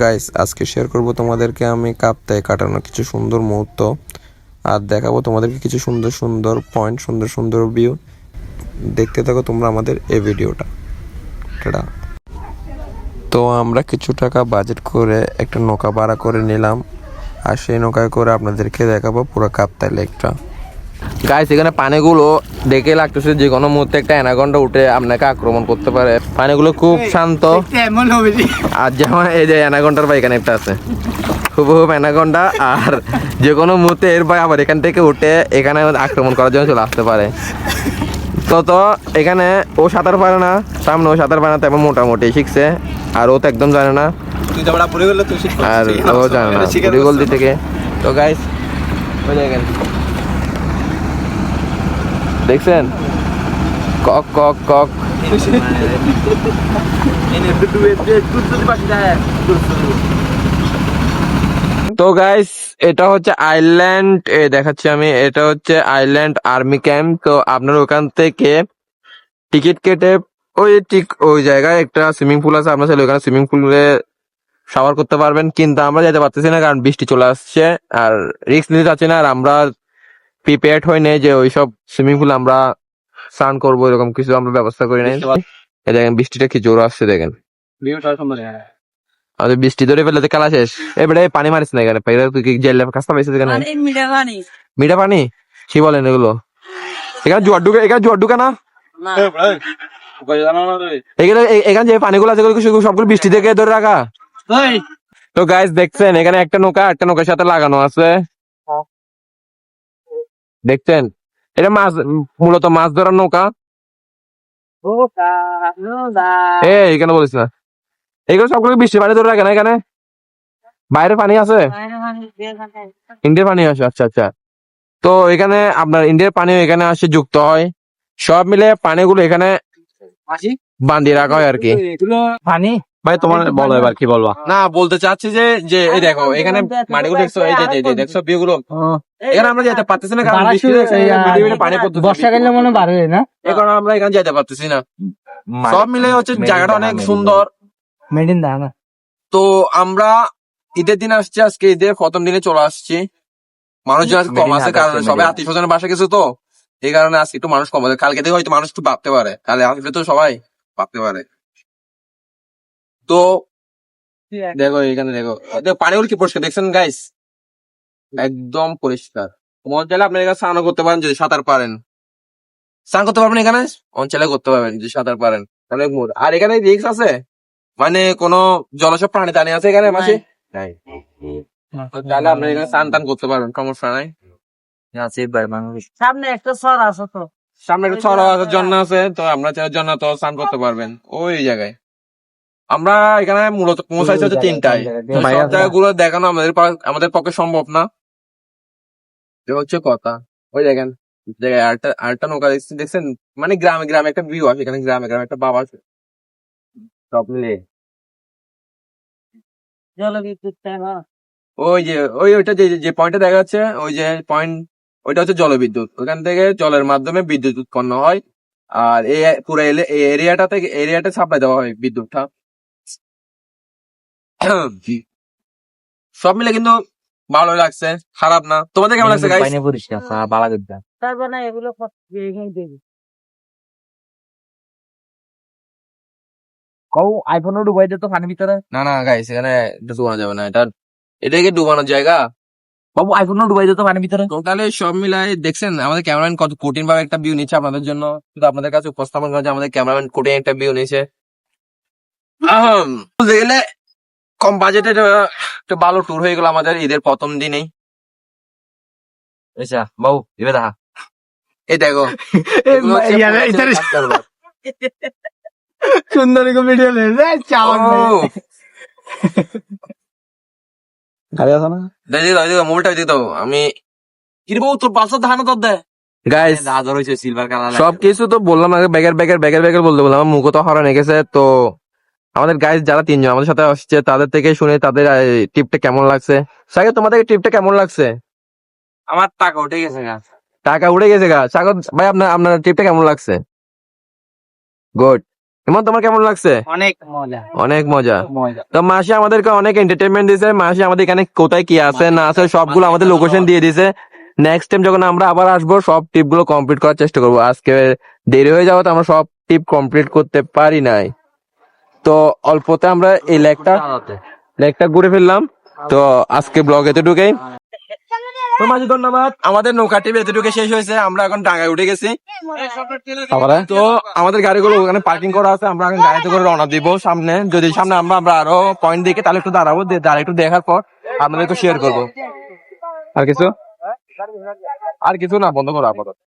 Guys আজকে share করব তোমাদেরকে আমি কাপ্তায় কাটানো কিছু সুন্দর মুহূর্ত, আর দেখাবো তোমাদেরকে কিছু সুন্দর সুন্দর পয়েন্ট, সুন্দর সুন্দর ভিউ। দেখতে থাকো তোমরা আমাদের এই ভিডিওটা। টাটা। তো আমরা কিছু টাকা বাজেট করে একটা নৌকা ভাড়া করে নিলাম, আর সেই নৌকায় করে আপনাদেরকে দেখাবো পুরো কাপ্তাই লেকটা। গাইস এখানে পানিগুলো দেখে লাগতেছে যে কোনো মুহূর্তে একটা অ্যানাকন্ডা উঠে আপনাকে আক্রমণ করতে পারে। পানিগুলো খুব শান্ত, আর যেমন এই যে অ্যানাকন্ডার ভাই এখানে একটা আছে, খুব অ্যানাকন্ডা, আর যে কোনো মুহূর্তে এর ভাই আবার এখান থেকে উঠে এখানে আক্রমণ করার জন্য চলে আসতে পারে। তো এখানে ও সাঁতার পারে না, সামনে ও সাঁতার পারে না, তেমন মোটামুটি শিখছে, আর ও তো একদম জানে না, আর ও জানে না গলদি থেকে। তো গাইস দেখছেন কক কক কক। তো গাইস এটা হচ্ছে আইল্যান্ড, দেখাচ্ছি আমি, এটা হচ্ছে আইল্যান্ড আর্মি ক্যাম্প। তো আপনার ওখান থেকে টিকিট কেটে ওই ঠিক ওই জায়গায় একটা সুইমিং পুল আছে, আপনার ওখানে সুইমিং পুলে শাওয়ার করতে পারবেন, কিন্তু আমরা যেতে পারতেছি না কারণ বৃষ্টি চলে আসছে, আর রিস্ক নিতে চাচ্ছি না, আর আমরা প্রিপেয়ার্ড হই নাই যে ওইসব সুইমিং পুল আমরা স্নান করবো, এরকম কিছু আমরা ব্যবস্থা করি নাই। এই দেখেন বৃষ্টিটা কি জোর আসছে, দেখেন আমাদের বৃষ্টি ধরে ফেলে খেলা শেষ। এবারে পানি মারিস না এখানে, তুই কি জেল কাজটা পাইছিস এখানে? মিঠা পানি কি বলেন এগুলো? এখানে জোয়ার ঢুকে, এখানে জোয়ার ঢুকে না এখানে, এখানে যে পানিগুলো আছে সবগুলো বৃষ্টি থেকে ধরে রাখা। তো গাইস দেখছেন এখানে একটা নৌকার সাথে লাগানো আছে, দেখছেন? এটা মাছ, মূলত মাছ ধরার নৌকা। এখানে বলিস না, এগুলো সবগুলো বৃষ্টি পানি ধরে রাখে না, এখানে বাইরে পানি আছে, ইন্ডিয়ার পানি আসে। আচ্ছা আচ্ছা, তো এখানে আপনার ইন্ডিয়ার পানিও এখানে আসে, যুক্ত হয়, সব মিলে পানিগুলো এখানে বান্ধিয়ে রাখা হয় আর কি। পানি ভাই তোমার বলো এবার কি বলবা? না বলতে চাচ্ছি যে এই দেখো এখানে মাটিগুলো দেখছো, এই যে দেখছো ভিউগুলো, এখানে আমরা যেতে পারতেছি না কারণ পানি পড়তেছে, বর্ষাকালে মনে বার হয় না, এখন আমরা এখানে যেতে পারতেছি না। সব মিলে হচ্ছে জায়গাটা অনেক সুন্দর। মেডিন দা না। তো আমরা ঈদের দিন আসছি, আজকে ঈদের প্রথম দিনে চলে আসছি। মানুষজন আজকে কম আছে কারণ সবাই আত্মীয় স্বজনের বাসা গেছে, তো এই কারণে আজকে একটু মানুষ কম আছে। কালকে থেকে হয়তো মানুষ একটু ভাবতে পারে, কালে আসলে তো সবাই ভাবতে পারে। তো দেখো এখানে দেখো পানিগুলো কি পরিষ্কার, দেখছেন গাইস? একদম পরিষ্কার। মন চাইলে আপনি এখানে স্নানও করতে পারেন যদি সাঁতার পারেন, স্নান করতে পারবেন এখানে, মন চাইলে করতে পারবেন যদি সাঁতার পারেন। অনেক মোড়, আর এখানে রিক্স আছে, মানে কোনো জলসব প্রাণী টানি আছে এখানে মাসে নাই, তাহলে আপনি এখানে স্নান টান করতে পারবেন, সমস্যা নাই। সামনে একটা সর আছে তো, সামনে একটা ছড়া আছে, ঝর্ণা আছে, তো আমরা চাই ঝর্ণা তো স্নান করতে পারবেন ওই জায়গায়। আমরা এখানে মূলত পৌঁছাইছি হচ্ছে 3টায়, তো সব জায়গাগুলো দেখানো আমাদের পক্ষে সম্ভব না, এটা হচ্ছে কথা। ওই দেখেন জায়গায় আরেকটা নৌকা দেখছেন, মানে গ্রামে গ্রামে একটা ভিউ আছে, এখানে গ্রামে গ্রামে একটা বাবা আছে, সব মিলে জলবিদ্যুৎ না। ওই যে ওইটা যে পয়েন্টটা দেখা যাচ্ছে, ওই যে পয়েন্ট, ওইটা হচ্ছে জলবিদ্যুৎ, ওখান থেকে জলের মাধ্যমে বিদ্যুৎ উৎপন্ন হয়, আর এই পুরো এই এরিয়াটা সাপ্লাই দেওয়া হয় বিদ্যুৎটা। সব মিলে কিন্তু ভালো লাগছে, খারাপ না। তোমাদের কেমন লাগছে গাইস? তারপর না এগুলো এখানে দেবি। কও আইফোনও ডুবাই দে তো পানির ভিতরে। না না গাইস, এখানে এটা ডুবানো যাবে না, এটা কি ডুবানোর জায়গা? বাবু আইফোনও ডুবাই দে তো পানির ভিতরে। তো তাহলে সব মিলাই দেখছেন আমাদের ক্যামেরাম্যান কত কঠিন ভাবে একটা ভিউ নিচ্ছে আপনাদের জন্য, শুধু আপনাদের কাছে উপস্থাপন করা, আমাদের ক্যামেরাম্যান কঠিন একটা ভিউ নিচ্ছে। বলতে গেলে কম বাজেটে একটা ভালো ট্যুর হয়ে গেল আমাদের ঈদের প্রথম দিনেই। বাবু দিবে দেখা এই দেখো সুন্দর ভিডিও মোবাইলটা দিয়ে দাও, আমি কিরবো তোর পাঁচশো ধান তোর দেয় গাইস। সিলভার কালার সবকিছু তো বললাম আগে, ব্যাগের বলতে বললাম, আমার মুখও তো হারানো গেছে। তো আমাদের গাইস যারা 3জন আমাদের সাথে আসছে তাদের থেকে শুনে তাদের ট্রিপটা কেমন লাগছে। সাগর তোমাদের ট্রিপটা কেমন লাগছে? আমার টাকা উঠে গেছে গা। টাকা উঠে গেছে গা। সাগর ভাই আপনার ট্রিপটা কেমন লাগছে? গুড। ইমন তোমার কেমন লাগছে? অনেক মজা অনেক মজা। মজা। তো মাসি আমাদেরকে অনেক এন্টারটেনমেন্ট দিয়েছে। মাসি আমাদের এখানে কোথায় কি আছে না আছে সবগুলো আমাদের লোকেশন দিয়ে দিয়েছে। নেক্সট টাইম যখন আমরা আবার আসবো সব টিপ গুলো কমপ্লিট করার চেষ্টা করবো। আজকে দেরি হয়ে যাওয়াতে আমরা সব টিপ কমপ্লিট করতে পারি নাই। তো অল্পতে আমরা এই লেকটা ঘুরে ফেললাম। তো আজকে ব্লগ এতটুকুই। তো মাঝে ধন্যবাদ। আমাদের নৌকা টিপ এতটুকু শেষ হয়েছে। আমরা এখন ডাঙ্গায় উঠে গেছি। তো আমাদের গাড়িগুলো ওখানে পার্কিং করা আছে। আমরা এখন গাড়িতে করে রওনা দিব সামনে। যদি সামনে আমরা আরো পয়েন্ট দেখি তাহলে একটু দাঁড়াবো। দাঁড়া একটু দেখার পর আপনাদের একটু শেয়ার করবো। আর কিছু না, বন্ধ করো আপাতত।